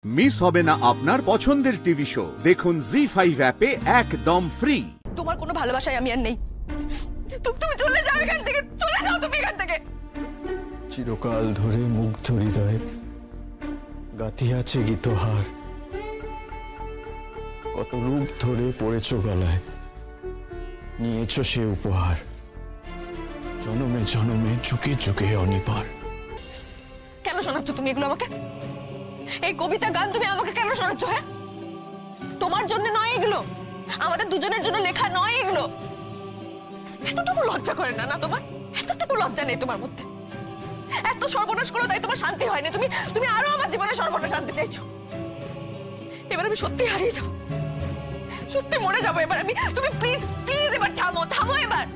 Miss হবে না আপনার পছন্দের টিভি শো দেখুন জি5 অ্যাপে একদম ফ্রি। তোমার কোনো ভালোবাসায় আমি আর নেই। তুমি চলে যাও এখান থেকে, চলে যাও তুমি এখান থেকে। চিরকাল ধরে মুগ্ধ হৃদয়ে গাথিয়াছে গীতহার, কত রূপ ধরে পড়েছ গলায়, নিয়েছ সে উপহার, জনমে জনমে যুগে যুগে অনিপার। কেন শোনাচ্ছ তুমি এগুলো আমাকে? এই কবিতা গান তুমি আমাকে কেন শোনাচ্ছ? হ্যাঁ, তোমার জন্য নয় এগুলো, আমাদের দুজনের জন্য লেখা নয় এগুলো। এতটুকু লজ্জা করে না তোমার? এতটুকু লজ্জা নেই তোমার মধ্যে? এত সর্বনাশ করো তাই তোমার শান্তি হয়নি? তুমি আরো আমার জীবনে সর্বনাশ আনতে চাইছো। এবার আমি সত্যি হারিয়ে যাবো, সত্যি মরে যাবো এবার আমি। তুমি প্লিজ প্লিজ এবার থামো, থামো এবার।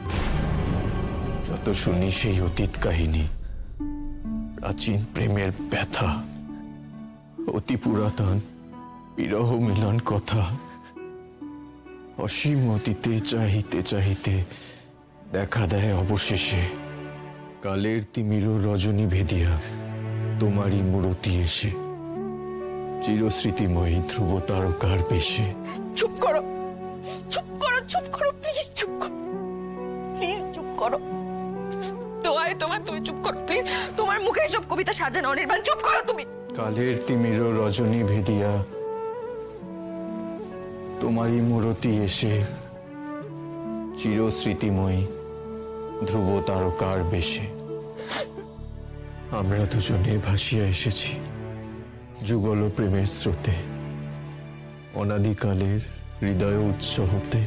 যত শুনি সেই অতীত কাহিনী, প্রাচীন প্রেমের ব্যথা, অতি পুরাতন বিরহ মিলন কথা, অসীম অতীতে চাহিতে চাহিতে দেখা দেয় অবশেষে কালের তিমির রজনী ভেদিয়া তোমারই মূরতি এসে, চিরস্মৃতিময়ী ধ্রুব তারকার বেশে। চুপ করো, চুপ করো, চুপ করো, প্লিজ চুপ করো, প্লিজ চুপ করো। তুমি চুপ করো প্লিজ। তোমার মুখে এসব কবিতা সাজানো অনির্বাণ, চুপ করো তুমি। কালের তিমির রজনী ভেদিয়া তোমারই মূরতি এসে, চিরস্মৃতিময়ী ধ্রুব তারকার বেশে। আমরা দুজনে ভাসিয়া এসেছি যুগল প্রেমের স্রোতে, অনাদিকালের হৃদয় উৎস হতে।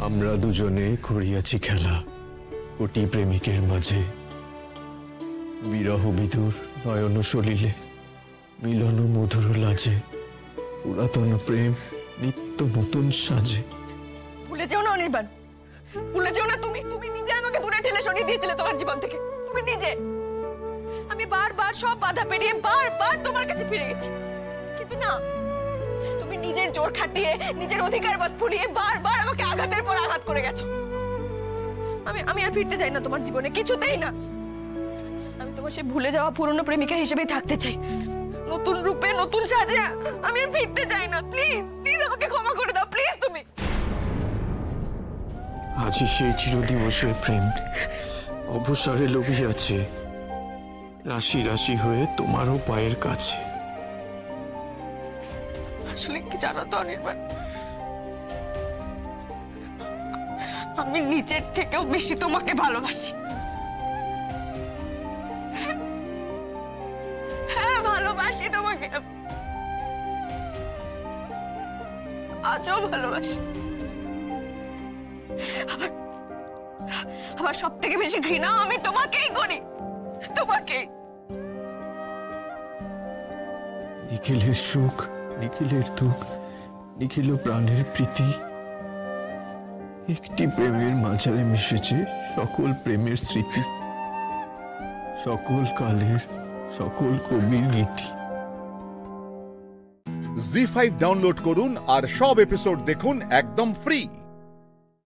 আমরা দুজনে করিয়াছি খেলা কোটি প্রেমিকের মাঝে, বিরহ বিদুর নয়ন সলিলে মিলন মধুর লাজে, পুরাতন প্রেম নিত্য নতুন সাজে। ভুলে যেও না অনির্বাণ, ভুলে যেও না। তুমি নিজে আমাকে দূরে ঠেলে সরিয়ে দিয়েছিলে তোমার জীবন থেকে, তুমি নিজে। আমি বারবার সব বাধা পেরিয়ে বারবার তোমার কাছে ফিরে গেছি, কিন্তু না, তুমি নিজের জোর খাটিয়ে নিজের অধিকারবোধ ফুরিয়ে বারবার আমাকে আঘাতের পর আঘাত করে গেছো। আমি আর ফিরতে চাই না তোমার জীবনে, কিছুতেই না। আমি তোমার সেই ভুলে যাওয়া পুরনো প্রেমিকা হিসেবেই থাকতে চাই, নতুন রূপে নতুন সাজে। আমি আর ফিরতে চাই না। প্লিজ প্লিজ আমাকে ক্ষমা করে দাও, প্লিজ। তুমি আজি সেই চিরদিবসের প্রেম অবসরে লোভিয়াছে, রাশি রাশি হয়ে তোমারও পায়ের কাছে। আসলে কি জানো তো অনির্বাণ, আমি নিজের থেকেও বেশি তোমাকে ভালোবাসি। হ্যাঁ, ভালোবাসি তোমাকে, আজও ভালোবাসি। আবার সব থেকে বেশি ঘৃণা আমি তোমাকেই করি, তোমাকে। নিখিলের সুখ, নিখিলের দুঃখ, নিখিল প্রাণের প্রীতি, একটি প্রেমের মাঝারে মিশেছে সকল প্রেমের স্মৃতি, সকল কালের সকল কবির নীতি। জি5 ডাউনলোড করুন আর সব এপিসোড দেখুন একদম ফ্রি।